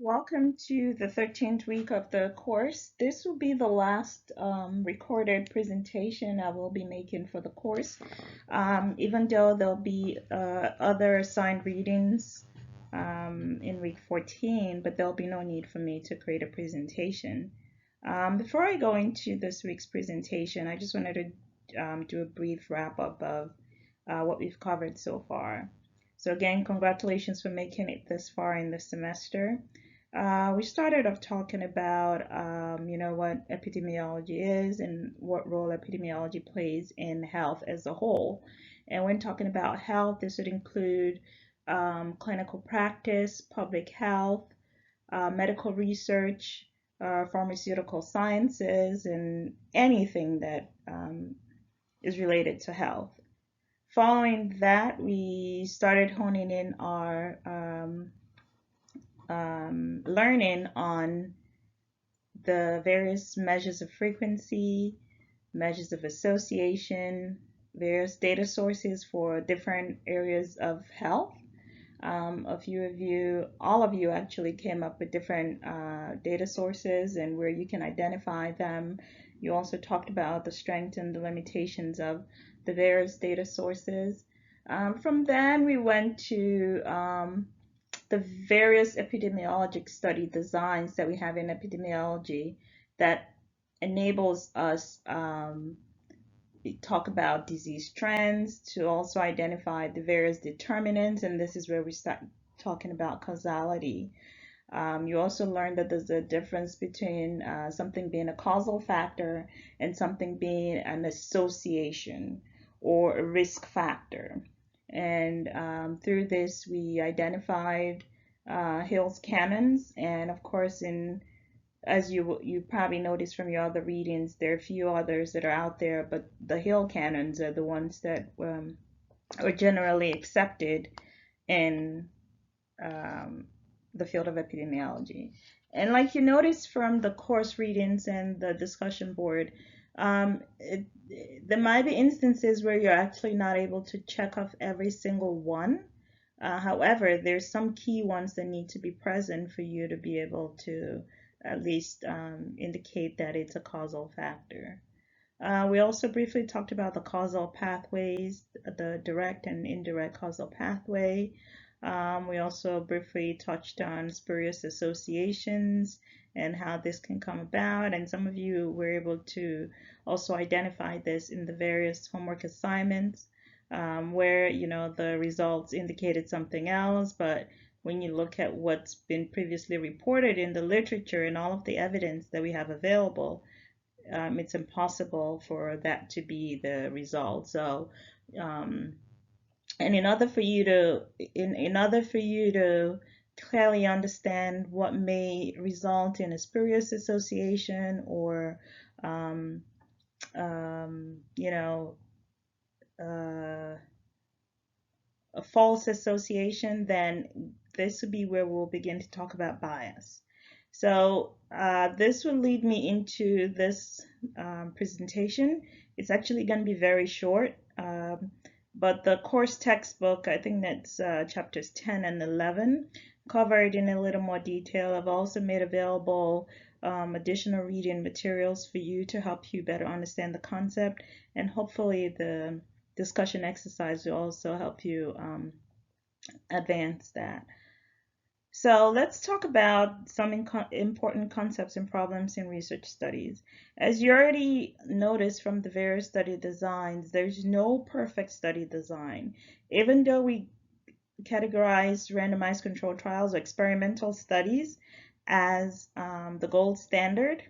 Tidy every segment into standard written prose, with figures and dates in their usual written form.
Welcome to the 13th week of the course. This will be the last recorded presentation I will be making for the course, even though there'll be other assigned readings in week 14, but there'll be no need for me to create a presentation. Before I go into this week's presentation, I just wanted to do a brief wrap up of what we've covered so far. So again, congratulations for making it this far in the semester. We started off talking about, what epidemiology is and what role epidemiology plays in health as a whole. And when talking about health, this would include clinical practice, public health, medical research, pharmaceutical sciences, and anything that is related to health. Following that, we started honing in our learning on the various measures of frequency, measures of association, various data sources for different areas of health. A few of you, all of you actually came up with different data sources and where you can identify them. You also talked about the strengths and the limitations of the various data sources. From then, we went to the various epidemiologic study designs that we have in epidemiology that enables us talk about disease trends, to also identify the various determinants, and this is where we start talking about causality. You also learn that there's a difference between something being a causal factor and something being an association or a risk factor. And through this, we identified Hill's canons, and of course, as you probably noticed from your other readings, there are a few others that are out there, but the Hill canons are the ones that are generally accepted in the field of epidemiology. And like you noticed from the course readings and the discussion board, there might be instances where you're actually not able to check off every single one. However, there's some key ones that need to be present for you to be able to at least indicate that it's a causal factor. We also briefly talked about the causal pathways, the direct and indirect causal pathway. We also briefly touched on spurious associations and how this can come about. And some of you were able to also identify this in the various homework assignments, where, the results indicated something else, but when you look at what's been previously reported in the literature and all of the evidence that we have available, it's impossible for that to be the result. So, and in order for you to clearly understand what may result in a spurious association or, um, you know, uh, a false association, then this would be where we'll begin to talk about bias. So this will lead me into this presentation. It's actually going to be very short, but the course textbook, I think that's chapters 10 and 11, covered in a little more detail. I've also made available additional reading materials for you to help you better understand the concept, and hopefully the discussion exercise will also help you advance that. So let's talk about some important concepts and problems in research studies. As you already noticed from the various study designs, there's no perfect study design. Even though we categorize randomized controlled trials or experimental studies as the gold standard,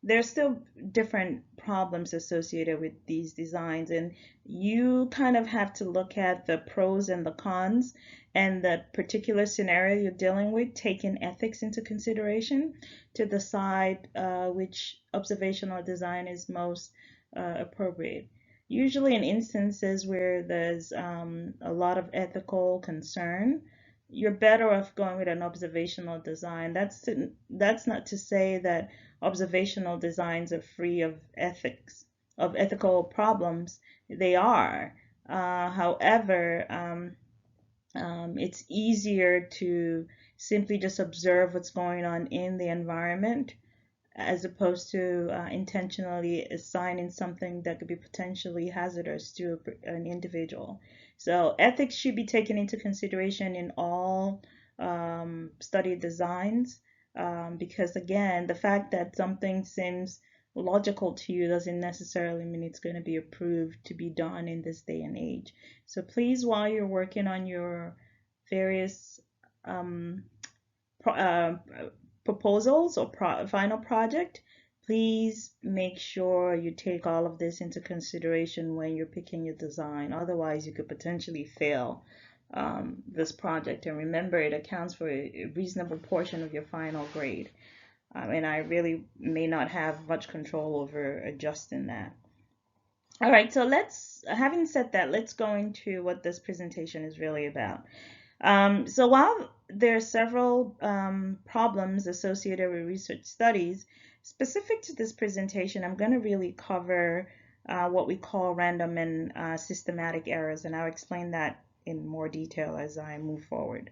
there's still different problems associated with these designs, and you kind of have to look at the pros and the cons and the particular scenario you're dealing with, taking ethics into consideration to decide which observational design is most appropriate. Usually, in instances where there's a lot of ethical concern, you're better off going with an observational design. That's not to say that observational designs are free of ethical problems. They are. However, It's easier to simply just observe what's going on in the environment as opposed to intentionally assigning something that could be potentially hazardous to an individual. So ethics should be taken into consideration in all study designs, because again, the fact that something seems logical to you doesn't necessarily mean it's going to be approved to be done in this day and age. So please, while you're working on your various um, pro proposals or final project, please make sure you take all of this into consideration when you're picking your design. Otherwise, you could potentially fail this project. And remember, it accounts for a reasonable portion of your final grade. And I really may not have much control over adjusting that. All right, so having said that, let's go into what this presentation is really about. So while there are several problems associated with research studies, specific to this presentation, I'm going to really cover what we call random and systematic errors, and I'll explain that in more detail as I move forward.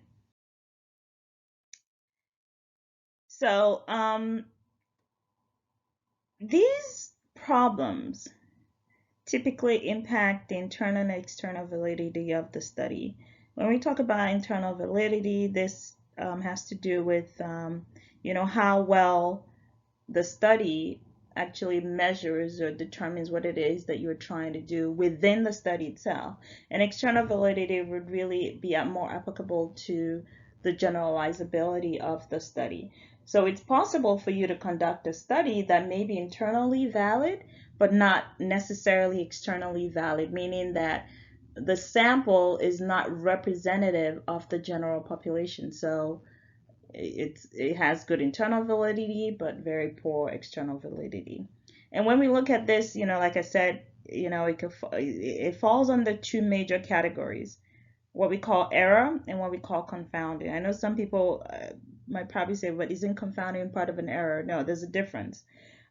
So these problems typically impact the internal and external validity of the study. When we talk about internal validity, this has to do with how well the study actually measures or determines what it is that you're trying to do within the study itself. And external validity would really be more applicable to the generalizability of the study. So it's possible for you to conduct a study that may be internally valid, but not necessarily externally valid, meaning that the sample is not representative of the general population. So it has good internal validity, but very poor external validity. And when we look at this, like I said, it falls under two major categories: what we call error and what we call confounding. I know some people might probably say, "But isn't confounding part of an error?" No, there's a difference.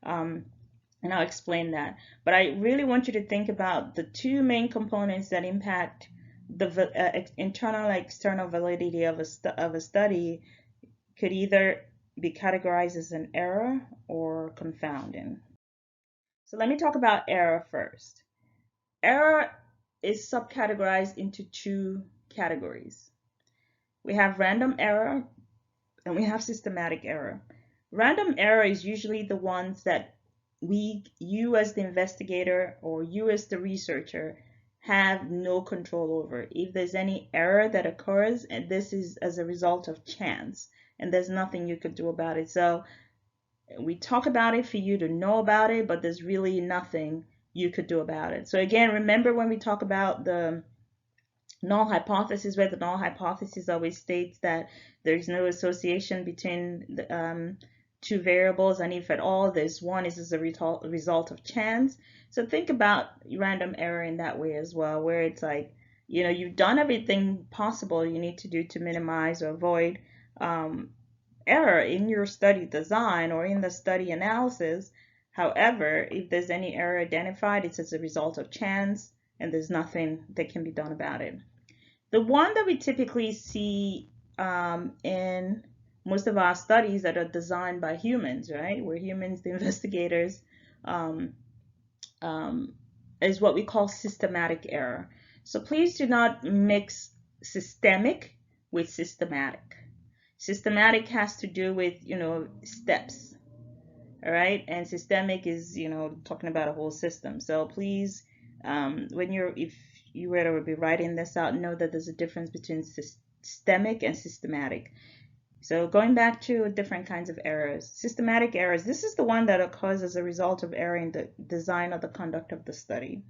And I'll explain that. But I really want you to think about the two main components that impact the internal and external validity of a study could either be categorized as an error or confounding. So let me talk about error first. Error is subcategorized into two categories. We have random error and we have systematic error. Random error is usually the ones that you as the investigator or you as the researcher have no control over. If there's any error that occurs, and this is as a result of chance, and there's nothing you could do about it. So we talk about it for you to know about it, but there's really nothing you could do about it. So again, remember when we talk about the null hypothesis, where the null hypothesis always states that there's no association between the two variables, and if at all there's one, is as a result of chance. So think about random error in that way as well, where it's like, you've done everything possible you need to do to minimize or avoid error in your study design or in the study analysis. However, if there's any error identified, it's as a result of chance and there's nothing that can be done about it. The one that we typically see in most of our studies that are designed by humans, right? We're humans, the investigators, um, um, is what we call systematic error. So please do not mix systemic with systematic. Systematic has to do with, steps, all right? And systemic is, talking about a whole system. So please, if you were to be writing this out, know that there's a difference between systemic and systematic. So going back to different kinds of errors. Systematic errors, this is the one that occurs as a result of error in the design or the conduct of the study.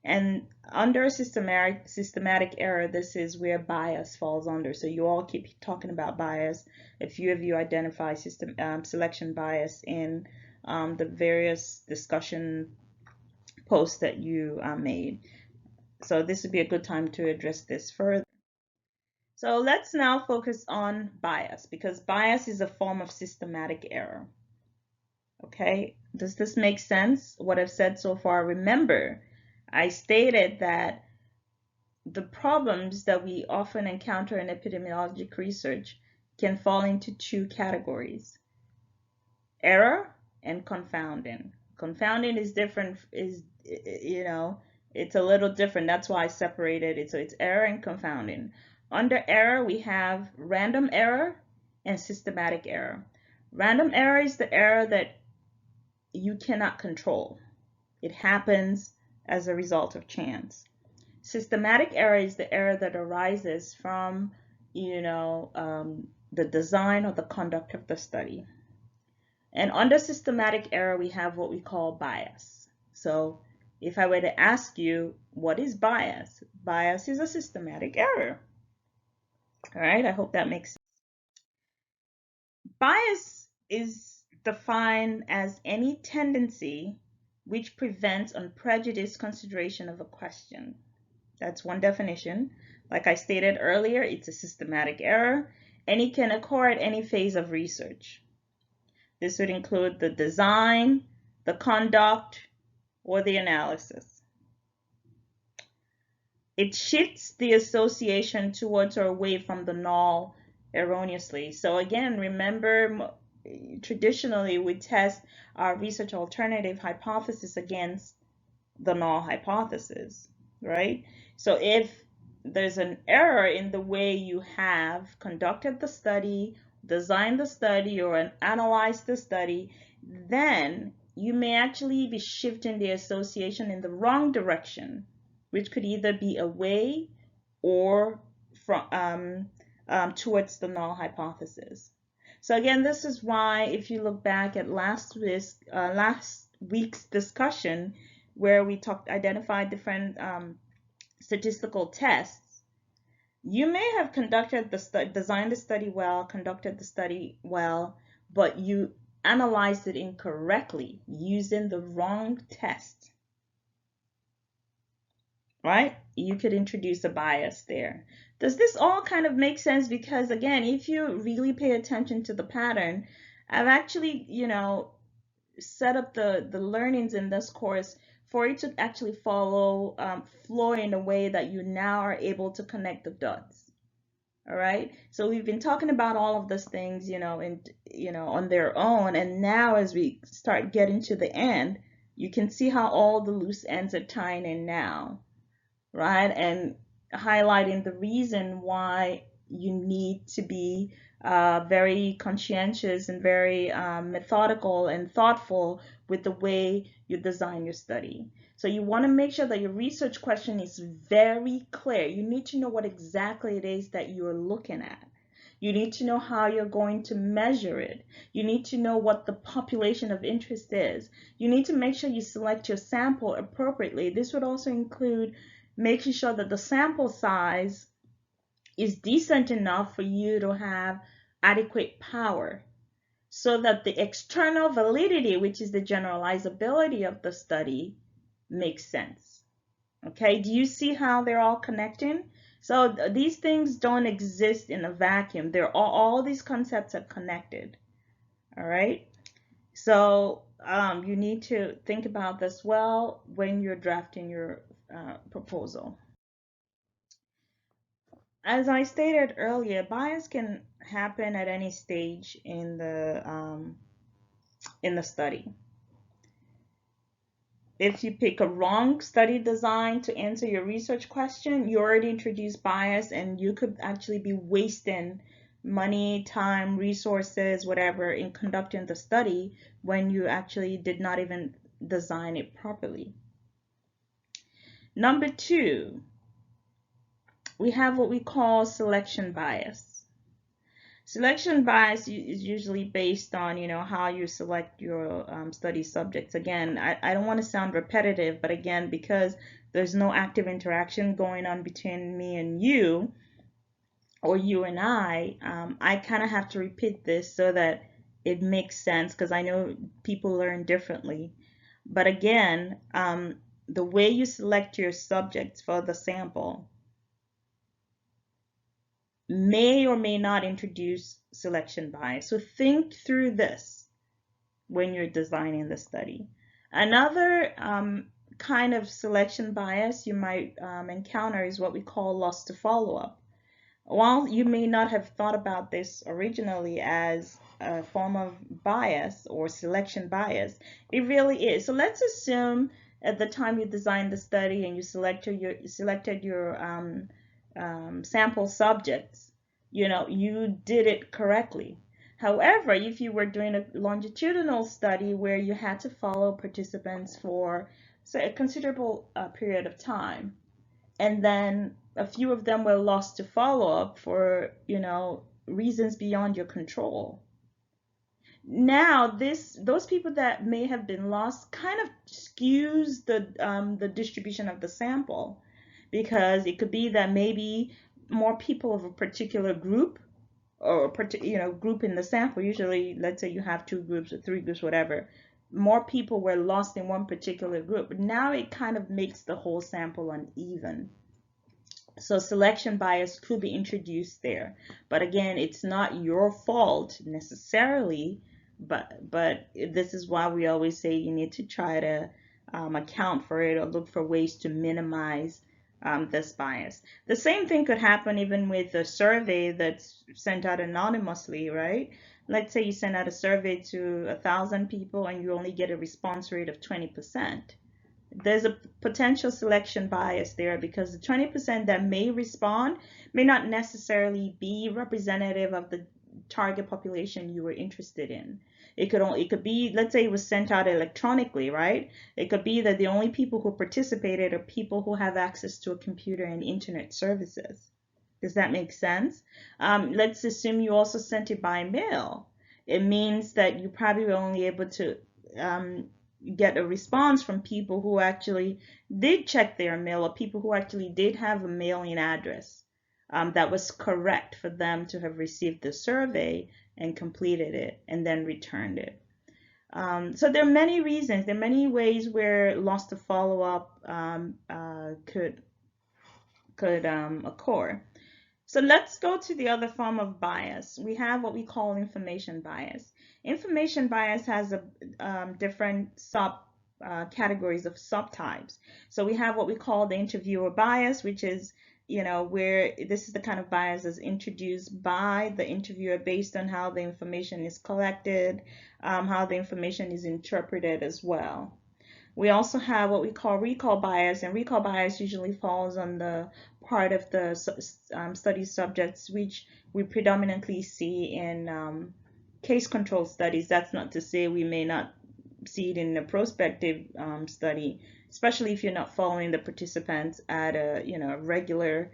And under systematic error, this is where bias falls under. So you all keep talking about bias. A few of you identify selection bias in the various discussion posts that you made. So this would be a good time to address this further. So let's now focus on bias, because bias is a form of systematic error. Okay, does this make sense, what I've said so far? Remember, I stated that the problems that we often encounter in epidemiologic research can fall into two categories: error and confounding. Confounding is different, it's a little different. That's why I separated it. So it's error and confounding. Under error, we have random error and systematic error. Random error is the error that you cannot control. It happens as a result of chance. Systematic error is the error that arises from, the design or the conduct of the study. And under systematic error, we have what we call bias. So if I were to ask you, what is bias? Bias is a systematic error. All right, I hope that makes sense. Bias is defined as any tendency which prevents unprejudiced consideration of a question. That's one definition. Like I stated earlier, it's a systematic error, and it can occur at any phase of research. This would include the design, the conduct, or the analysis. It shifts the association towards or away from the null erroneously. So again, remember, traditionally we test our research alternative hypothesis against the null hypothesis, right? So if there's an error in the way you have conducted the study, designed the study, or analyzed the study, then you may actually be shifting the association in the wrong direction, which could either be away or from towards the null hypothesis. So again, this is why if you look back at last week's discussion, where we identified different statistical tests, you may have designed the study well, conducted the study well, but you analyzed it incorrectly using the wrong test, right? You could introduce a bias there. Does this all kind of make sense? Because again, if you really pay attention to the pattern, I've actually, set up the learnings in this course for it to actually flow in a way that you now are able to connect the dots. All right. So we've been talking about all of these things, on their own. And now as we start getting to the end, you can see how all the loose ends are tying in now, right? And highlighting the reason why you need to be very conscientious and very methodical and thoughtful with the way you design your study. So you want to make sure that your research question is very clear. You need to know what exactly it is that you're looking at. You need to know how you're going to measure it. You need to know what the population of interest is. You need to make sure you select your sample appropriately. This would also include making sure that the sample size is decent enough for you to have adequate power, so that the external validity, which is the generalizability of the study, makes sense. Okay, do you see how they're all connecting? So these things don't exist in a vacuum. All these concepts are connected. All right, so you need to think about this well when you're drafting your proposal. As I stated earlier, bias can happen at any stage in the study. If you pick a wrong study design to answer your research question, you already introduced bias, and you could actually be wasting money, time, resources, whatever, in conducting the study when you actually did not even design it properly. Number two, we have what we call selection bias. Selection bias is usually based on, how you select your study subjects. Again, I don't want to sound repetitive, but again, because there's no active interaction going on between me and you, or you and I kind of have to repeat this so that it makes sense, because I know people learn differently. But again, the way you select your subjects for the sample may or may not introduce selection bias. So think through this when you're designing the study. Another kind of selection bias you might encounter is what we call loss to follow-up. While you may not have thought about this originally as a form of bias or selection bias, it really is. So let's assume at the time you designed the study and you selected your sample subjects, you did it correctly. However, if you were doing a longitudinal study where you had to follow participants for, say, a considerable period of time, and then a few of them were lost to follow-up for, reasons beyond your control. Now, those people that may have been lost kind of skews the distribution of the sample, because it could be that maybe more people of a particular group, or group in the sample. Usually, let's say you have 2 groups or 3 groups, whatever. More people were lost in one particular group. Now it kind of makes the whole sample uneven. So selection bias could be introduced there. But again, it's not your fault necessarily, but this is why we always say you need to try to account for it or look for ways to minimize this bias. The same thing could happen even with a survey that's sent out anonymously, right? Let's say you send out a survey to 1,000 people and you only get a response rate of 20%. There's a potential selection bias there, because the 20% that may respond may not necessarily be representative of the target population you were interested in. It could be, let's say it was sent out electronically, right? It could be that the only people who participated are people who have access to a computer and internet services. Does that make sense? Let's assume you also sent it by mail. It means that you probably were only able to get a response from people who actually did check their mail, or people who actually did have a mailing address that was correct for them to have received the survey and completed it and then returned it. So there are many reasons, there are many ways where loss to follow-up could occur. So let's go to the other form of bias. We have what we call information bias. Information bias has different categories of subtypes. So we have what we call the interviewer bias, which is, where this is the kind of bias that's introduced by the interviewer based on how the information is collected, how the information is interpreted as well. We also have what we call recall bias, and recall bias usually falls on the part of the study subjects which we predominantly see in case control studies. That's not to say we may not see it in a prospective study, especially if you're not following the participants at a regular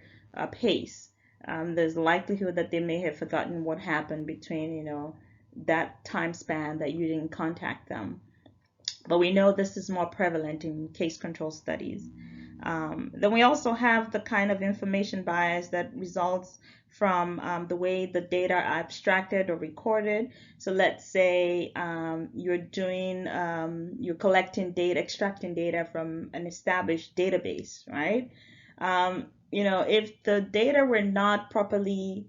pace. There's a likelihood that they may have forgotten what happened between that time span that you didn't contact them. But we know this is more prevalent in case control studies. Then we also have the kind of information bias that results from the way the data are abstracted or recorded. So let's say you're collecting data, extracting data from an established database, right? If the data were not properly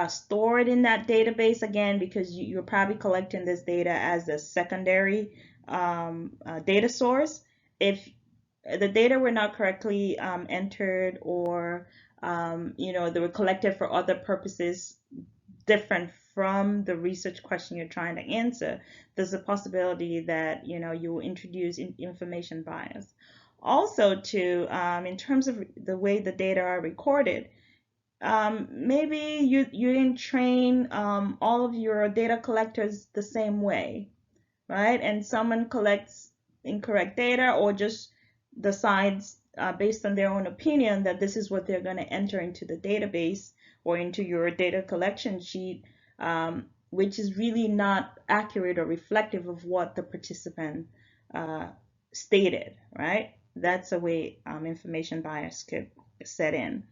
stored in that database, again, because you're probably collecting this data as a secondary data source. If the data were not correctly entered, or they were collected for other purposes different from the research question you're trying to answer, there's a possibility that you will introduce information bias. Also, too, in terms of the way the data are recorded, maybe you didn't train all of your data collectors the same way, right? And someone collects incorrect data, or just decides based on their own opinion that this is what they're going to enter into the database or into your data collection sheet, which is really not accurate or reflective of what the participant stated, right? That's a way information bias could set in.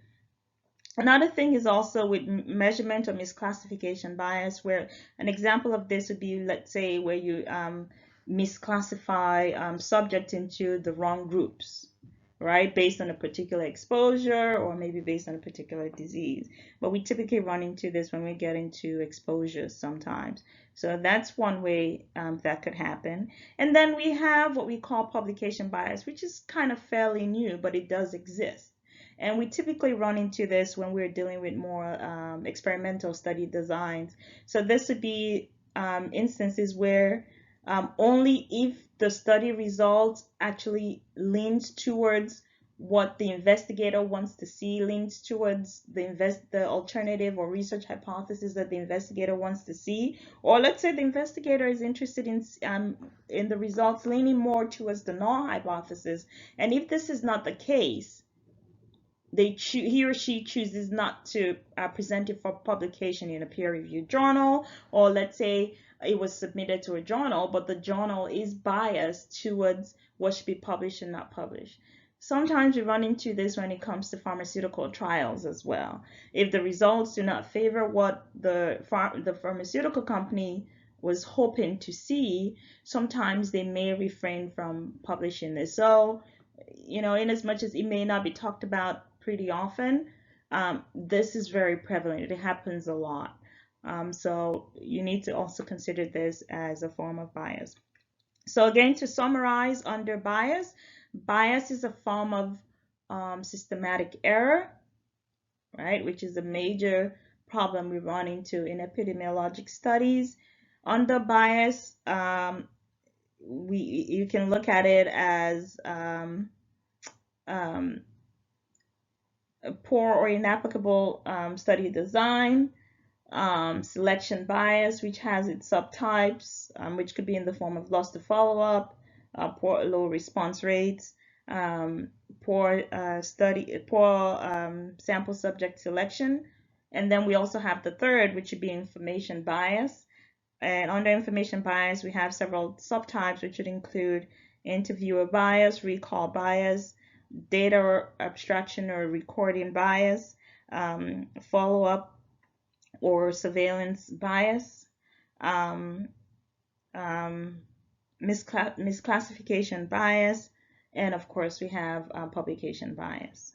Another thing is also with measurement or misclassification bias, where an example of this would be, let's say, where you misclassify subjects into the wrong groups. right? Based on a particular exposure or maybe based on a particular disease. But we typically run into this when we get into exposures sometimes. So that's one way that could happen. And then we have what we call publication bias, which is kind of fairly new, but it does exist. And we typically run into this when we're dealing with more experimental study designs. So this would be instances where only if the study results actually leans towards what the investigator wants to see, leans towards the alternative or research hypothesis that the investigator wants to see, or let's say the investigator is interested in the results leaning more towards the null hypothesis, and if this is not the case, he or she chooses not to present it for publication in a peer-reviewed journal, or let's say it was submitted to a journal, but the journal is biased towards what should be published and not published. Sometimes we run into this when it comes to pharmaceutical trials as well. If the results do not favor what the pharmaceutical company was hoping to see, sometimes they may refrain from publishing this. So, in as much as it may not be talked about pretty often, this is very prevalent. It happens a lot. So you need to also consider this as a form of bias. So again, to summarize under bias, bias is a form of systematic error, right, which is a major problem we run into in epidemiologic studies. Under bias, you can look at it as um, poor or inapplicable study design, selection bias, which has its subtypes, which could be in the form of loss to follow-up, poor low response rates, poor sample subject selection, and then we also have the third, which would be information bias. And under information bias, we have several subtypes, which would include interviewer bias, recall bias, data abstraction or recording bias, follow-up or surveillance bias, um, um, misclassification bias, and of course we have publication bias.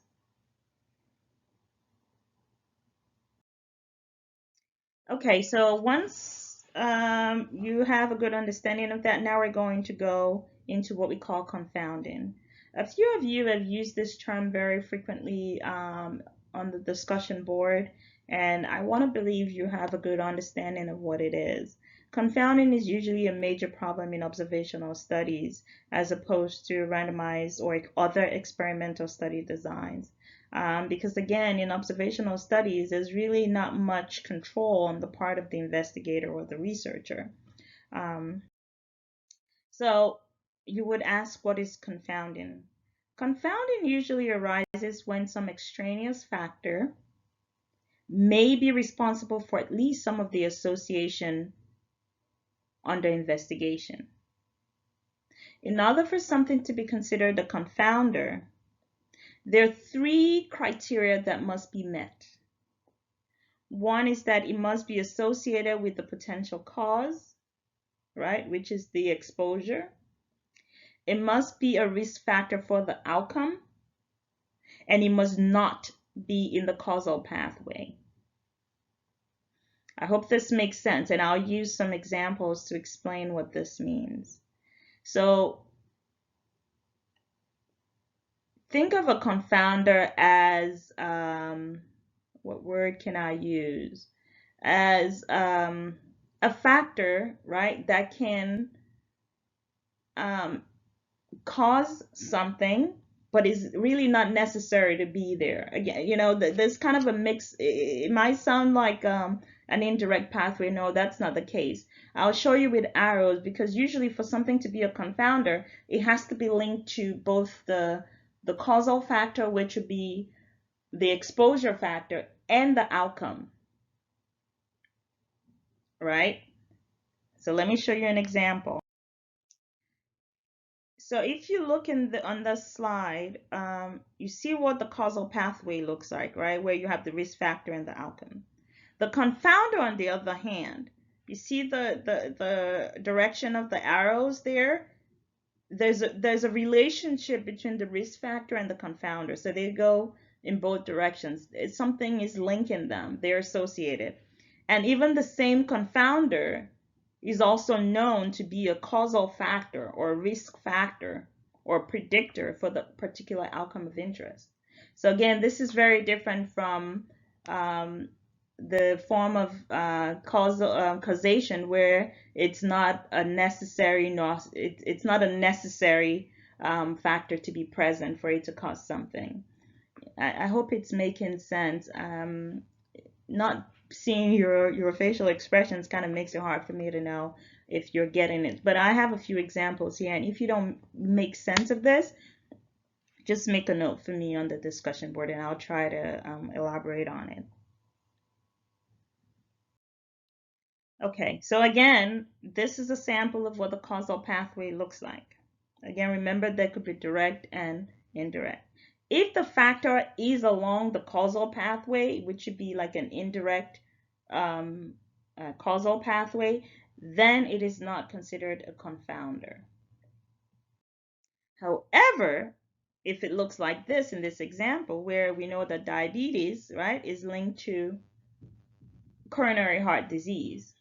Okay, so once you have a good understanding of that, now we're going to go into what we call confounding. A few of you have used this term very frequently on the discussion board, and I want to believe you have a good understanding of what it is. Confounding is usually a major problem in observational studies as opposed to randomized or other experimental study designs. Because again, in observational studies, there's really not much control on the part of the investigator or the researcher. Um, so you would ask, what is confounding? Confounding usually arises when some extraneous factor may be responsible for at least some of the association under investigation. In order for something to be considered a confounder, there are three criteria that must be met. One is that it must be associated with the potential cause, right, which is the exposure. It must be a risk factor for the outcome, and it must not be in the causal pathway. I hope this makes sense, and I'll use some examples to explain what this means. So think of a confounder as, what word can I use? As a factor, right, that can cause something, but is really not necessary to be there. Again, there's kind of a mix. It might sound like an indirect pathway. No, that's not the case. I'll show you with arrows, because usually for something to be a confounder, it has to be linked to both the causal factor, which would be the exposure factor, and the outcome, right? So let me show you an example. So if you look on the slide, you see what the causal pathway looks like, right? Where you have the risk factor and the outcome. The confounder, on the other hand, you see the direction of the arrows there? there's a relationship between the risk factor and the confounder. So they go in both directions. Something is linking them. They're associated. And even the same confounder is also known to be a causal factor or a risk factor or predictor for the particular outcome of interest. So again, this is very different from the form of causation where it's not a necessary it's not a necessary factor to be present for it to cause something. I hope it's making sense. Not seeing your facial expressions kind of makes it hard for me to know if you're getting it. But I have a few examples here, and if you don't make sense of this, just make a note for me on the discussion board, and I'll try to elaborate on it. Okay, so again, this is a sample of what the causal pathway looks like. Again, remember there could be direct and indirect. If the factor is along the causal pathway, which should be like an indirect causal pathway, then it is not considered a confounder. However, if it looks like this in this example, where we know that diabetes, right, is linked to coronary heart disease,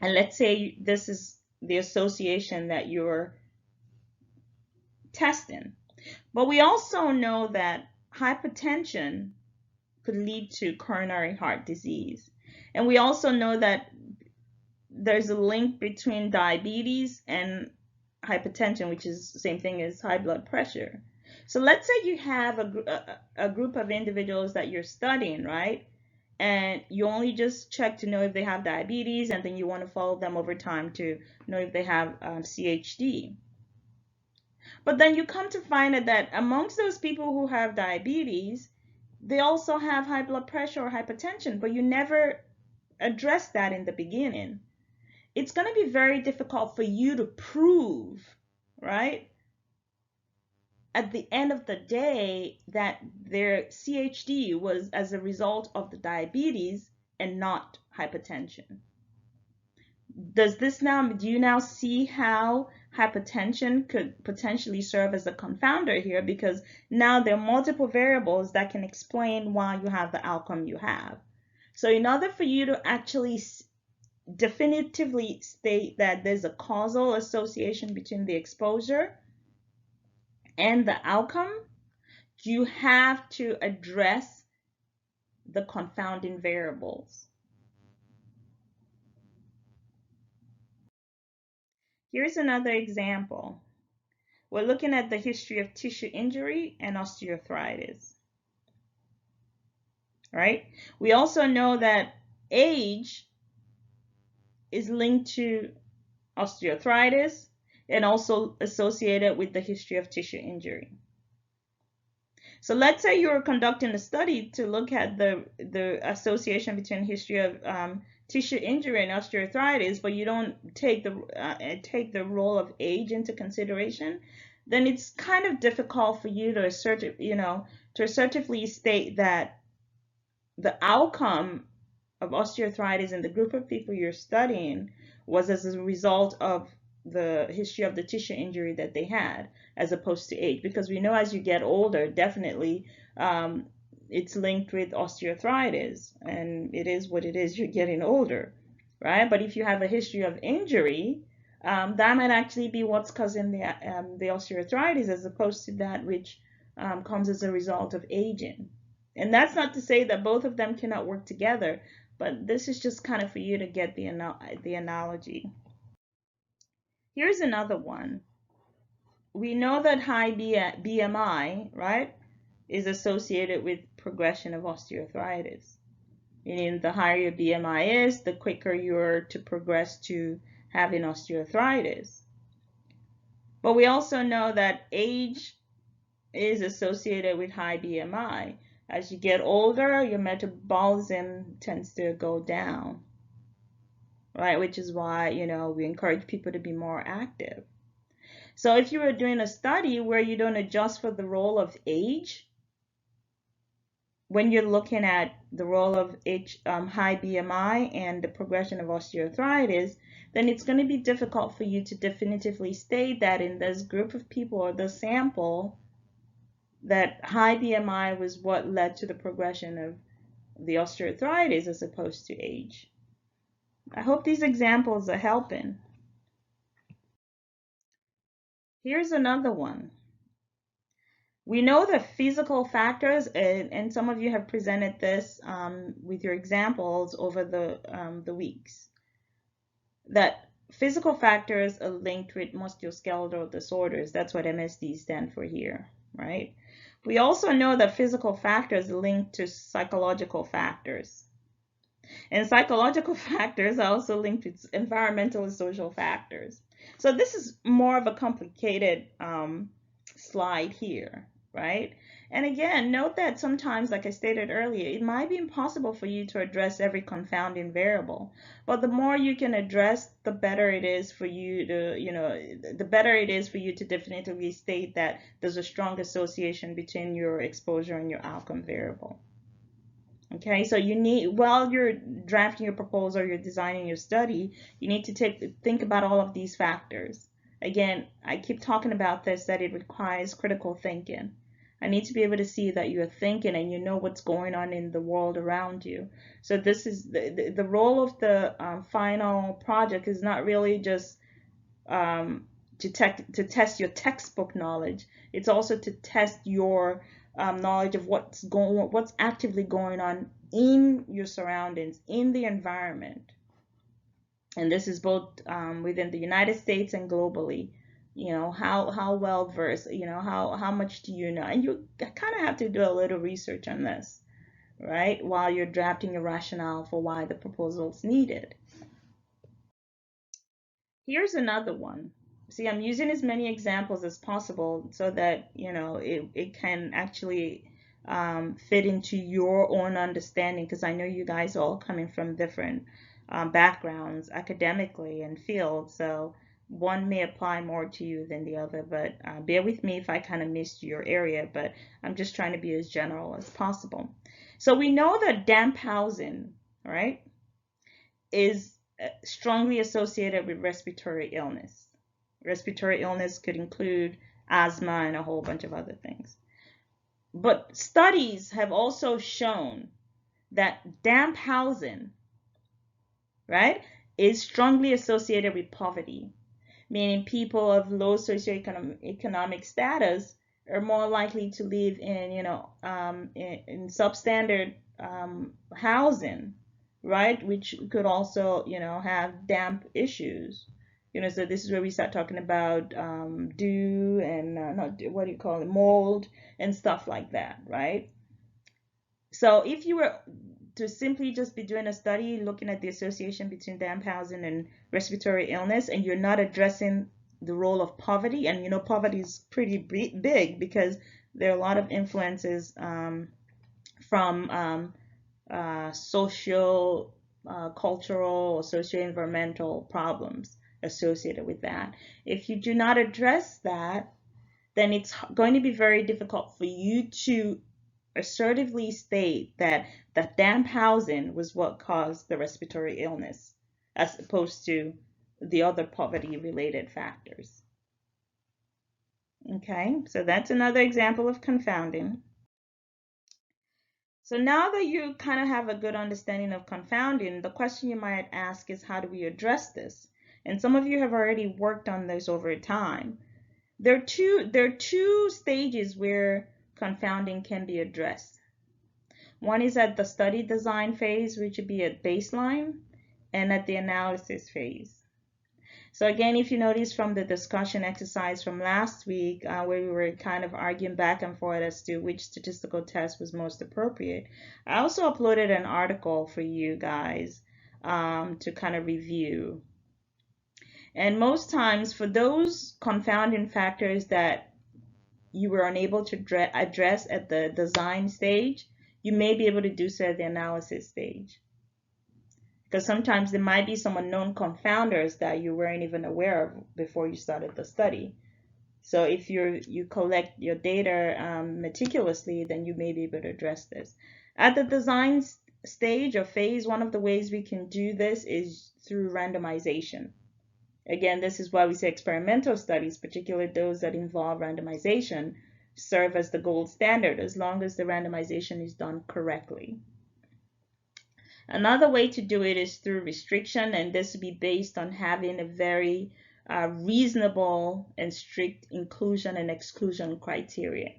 and let's say this is the association that you're testing. But we also know that hypertension could lead to coronary heart disease. And we also know that there's a link between diabetes and hypertension, which is the same thing as high blood pressure. So let's say you have a group of individuals that you're studying, right? And you only just check to know if they have diabetes, and then you want to follow them over time to know if they have CHD. But then you come to find out that amongst those people who have diabetes, they also have high blood pressure or hypertension, but you never address that in the beginning. It's going to be very difficult for you to prove, right, at the end of the day that their CHD was as a result of the diabetes and not hypertension. Do you now see how hypertension could potentially serve as a confounder here? Because now there are multiple variables that can explain why you have the outcome you have. So in order for you to actually definitively state that there's a causal association between the exposure and the outcome, you have to address the confounding variables. Here's another example. We're looking at the history of tissue injury and osteoarthritis, right? We also know that age is linked to osteoarthritis and also associated with the history of tissue injury. So let's say you're conducting a study to look at the association between history of tissue injury and osteoarthritis, but you don't take the role of age into consideration, then it's kind of difficult for you to assertively state that the outcome of osteoarthritis in the group of people you're studying was as a result of the history of the tissue injury that they had, as opposed to age, because we know as you get older, definitely it's linked with osteoarthritis, and it is what it is. You're getting older, right? But if you have a history of injury, that might actually be what's causing the osteoarthritis, as opposed to that which comes as a result of aging. And that's not to say that both of them cannot work together, but this is just kind of for you to get the analogy. Here's another one. We know that high BMI, right, is associated with progression of osteoarthritis. Meaning the higher your BMI is, the quicker you're to progress to having osteoarthritis. But we also know that age is associated with high BMI. As you get older, your metabolism tends to go down, right? Which is why, we encourage people to be more active. So if you were doing a study where you don't adjust for the role of age, when you're looking at the role of high BMI and the progression of osteoarthritis, then it's going to be difficult for you to definitively state that in this group of people or the sample that high BMI was what led to the progression of the osteoarthritis as opposed to age. I hope these examples are helping. Here's another one. We know the physical factors, and some of you have presented this with your examples over the weeks, that physical factors are linked with musculoskeletal disorders. That's what MSD stand for here, right? We also know that physical factors are linked to psychological factors. And psychological factors are also linked with environmental and social factors. So this is more of a complicated slide here, right? And again, note that sometimes, like I stated earlier, it might be impossible for you to address every confounding variable. But the more you can address, the better it is for you to, the better it is for you to definitively state that there's a strong association between your exposure and your outcome variable. Okay, so you need, while you're drafting your proposal, you're designing your study, you need to think about all of these factors. Again, I keep talking about this, that it requires critical thinking. I need to be able to see that you're thinking and you know what's going on in the world around you. So this is the role of the final project is not really just to test your textbook knowledge. It's also to test your knowledge of what's actively going on in your surroundings, in the environment. And this is both within the United States and globally. How well versed, how much do you know? And you kind of have to do a little research on this, right? While you're drafting a rationale for why the proposal is needed. Here's another one. See, I'm using as many examples as possible so that, it can actually fit into your own understanding, because I know you guys are all coming from different backgrounds academically and fields. So one may apply more to you than the other, but bear with me if I kind of missed your area, but I'm just trying to be as general as possible. So we know that damp housing, right, is strongly associated with respiratory illness. Respiratory illness could include asthma and a whole bunch of other things. But studies have also shown that damp housing, right, is strongly associated with poverty, meaning people of low socioeconomic status are more likely to live in, in substandard housing, right? Which could also, have damp issues. So this is where we start talking about dew and not what do you call it, mold and stuff like that, right? So if you were to simply just be doing a study looking at the association between damp housing and respiratory illness, and you're not addressing the role of poverty, and poverty is pretty big because there are a lot of influences from social, cultural, or socio-environmental problems associated with that. If you do not address that, then it's going to be very difficult for you to assertively state that damp housing was what caused the respiratory illness, as opposed to the other poverty-related factors. Okay, so that's another example of confounding. So now that you kind of have a good understanding of confounding, the question you might ask is, how do we address this? And some of you have already worked on this over time. There are two stages where confounding can be addressed. One is at the study design phase, which would be at baseline, and at the analysis phase. So again, if you notice from the discussion exercise from last week, where we were kind of arguing back and forth as to which statistical test was most appropriate, I also uploaded an article for you guys to kind of review. And most times, for those confounding factors that you were unable to address at the design stage, you may be able to do so at the analysis stage. Because sometimes there might be some unknown confounders that you weren't even aware of before you started the study. So if you collect your data meticulously, then you may be able to address this. At the design stage or phase, one of the ways we can do this is through randomization. Again, this is why we say experimental studies, particularly those that involve randomization, serve as the gold standard as long as the randomization is done correctly. Another way to do it is through restriction, and this would be based on having a very reasonable and strict inclusion and exclusion criteria.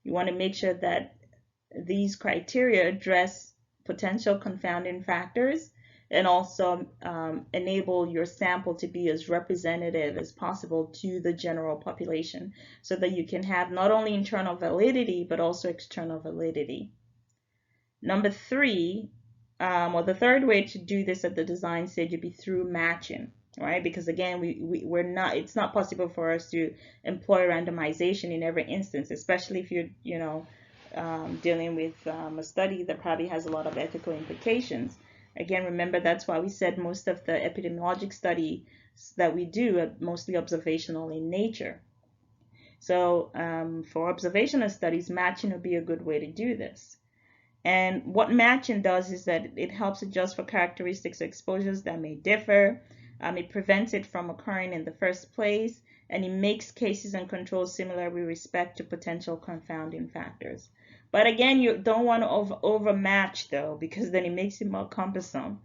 You want to make sure that these criteria address potential confounding factors and also enable your sample to be as representative as possible to the general population so that you can have not only internal validity but also external validity. Number three, or the third way to do this at the design stage would be through matching, right? Because again, it's not possible for us to employ randomization in every instance, especially if you're, dealing with a study that probably has a lot of ethical implications. Again, remember that's why we said most of the epidemiologic studies that we do are mostly observational in nature. So for observational studies, matching would be a good way to do this. And what matching does is that it helps adjust for characteristics of exposures that may differ. It prevents it from occurring in the first place, and it makes cases and controls similar with respect to potential confounding factors. But again, you don't want to overmatch though, because then it makes it more cumbersome.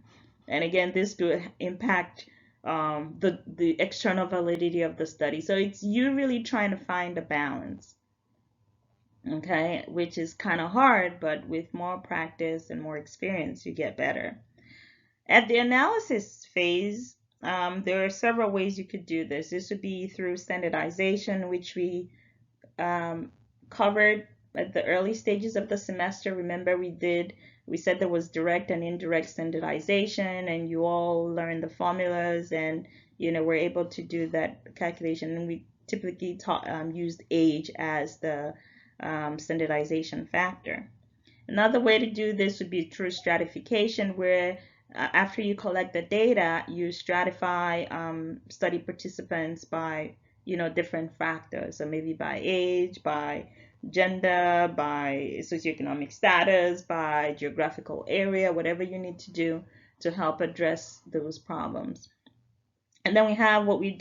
And again, this could impact the external validity of the study. So it's you really trying to find a balance. Okay, which is kind of hard, but with more practice and more experience, you get better. At the analysis phase, there are several ways you could do this. This would be through standardization, which we covered at the early stages of the semester. Remember, we said there was direct and indirect standardization, and you all learned the formulas, and we're able to do that calculation. And we typically used age as the standardization factor. Another way to do this would be through stratification, where after you collect the data, you stratify study participants by different factors, so maybe by age, by gender, by socioeconomic status, by geographical area, whatever you need to do to help address those problems. And then we have what we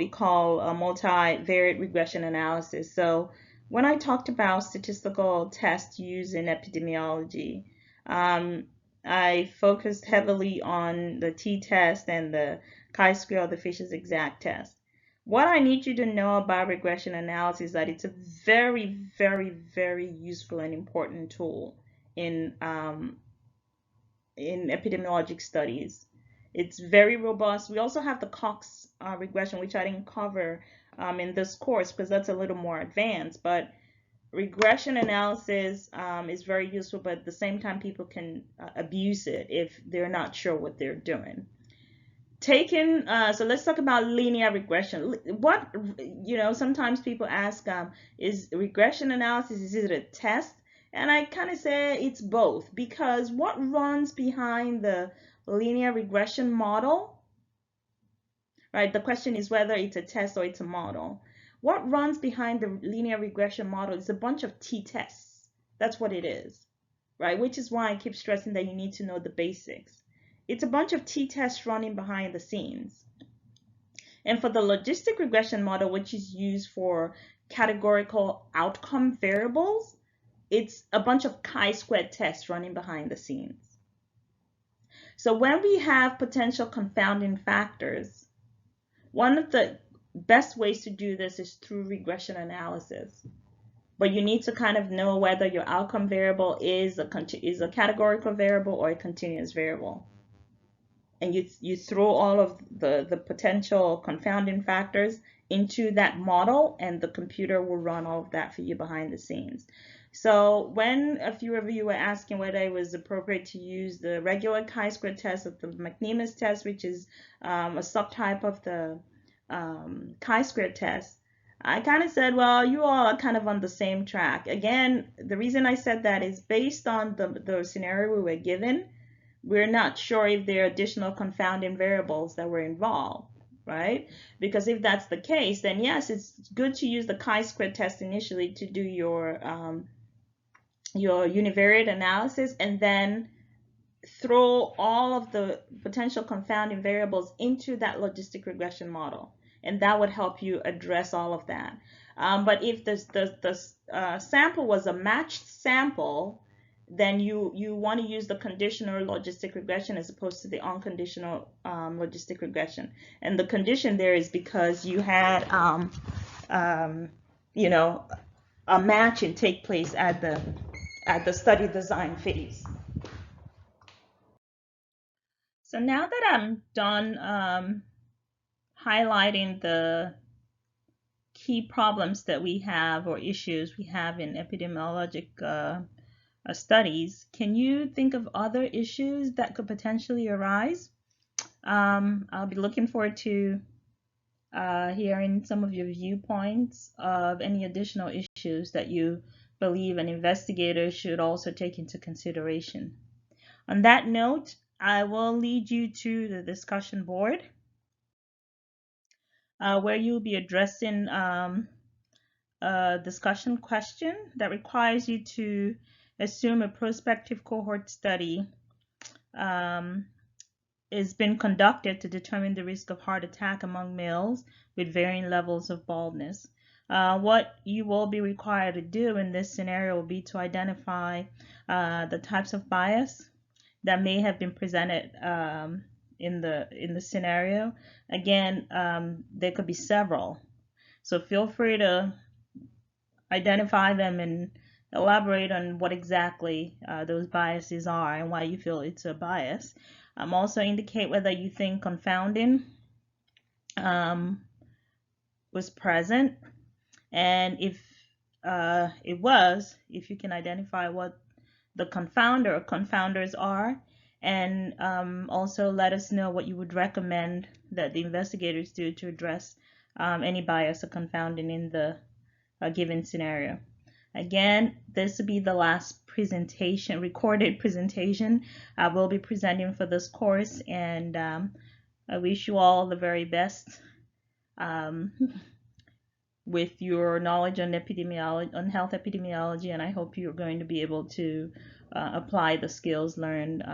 call a multivariate regression analysis. So when I talked about statistical tests used in epidemiology, I focused heavily on the t-test and the chi-square, the Fisher's exact test. What I need you to know about regression analysis is that it's a very, very, very useful and important tool in epidemiologic studies. It's very robust. We also have the Cox regression, which I didn't cover in this course because that's a little more advanced. But regression analysis is very useful, but at the same time, people can abuse it if they're not sure what they're doing. So let's talk about linear regression. Sometimes people ask, is regression analysis, is it a test? And I kind of say it's both, because what runs behind the linear regression model, right? The question is whether it's a test or it's a model. What runs behind the linear regression model is a bunch of t-tests. That's what it is, right? Which is why I keep stressing that you need to know the basics. It's a bunch of t-tests running behind the scenes. And for the logistic regression model, which is used for categorical outcome variables, it's a bunch of chi-squared tests running behind the scenes. So when we have potential confounding factors, one of the best ways to do this is through regression analysis. But you need to kind of know whether your outcome variable is a categorical variable or a continuous variable. And you throw all of the potential confounding factors into that model, and the computer will run all of that for you behind the scenes. So when a few of you were asking whether it was appropriate to use the regular chi-square test or the McNemus test, which is a subtype of the chi-square test, I kind of said, well, you all are kind of on the same track. Again, the reason I said that is based on the scenario we were given. We're not sure if there are additional confounding variables that were involved, right? Because if that's the case, then yes, it's good to use the chi-square test initially to do your your univariate analysis, and then throw all of the potential confounding variables into that logistic regression model, and that would help you address all of that. But if the sample was a matched sample, then you want to use the conditional logistic regression as opposed to the unconditional logistic regression. And the condition there is because you had you know, a matching take place at the study design phase. So now that I'm done highlighting the key problems that we have or issues we have in epidemiologic studies, can you think of other issues that could potentially arise? I'll be looking forward to hearing some of your viewpoints of any additional issues that you believe an investigator should also take into consideration. On that note, I will lead you to the discussion board where you'll be addressing a discussion question that requires you to assume a prospective cohort study is been conducted to determine the risk of heart attack among males with varying levels of baldness. What you will be required to do in this scenario will be to identify the types of bias that may have been presented in the scenario. Again, there could be several, so feel free to identify them and elaborate on what exactly those biases are and why you feel it's a bias. Also indicate whether you think confounding was present, and if it was, if you can identify what the confounder or confounders are, and also let us know what you would recommend that the investigators do to address any bias or confounding in the given scenario. Again, this will be the last presentation, recorded presentation I will be presenting for this course, and I wish you all the very best with your knowledge on epidemiology, on health epidemiology, and I hope you're going to be able to apply the skills learned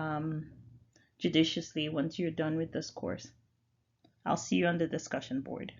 judiciously once you're done with this course. I'll see you on the discussion board.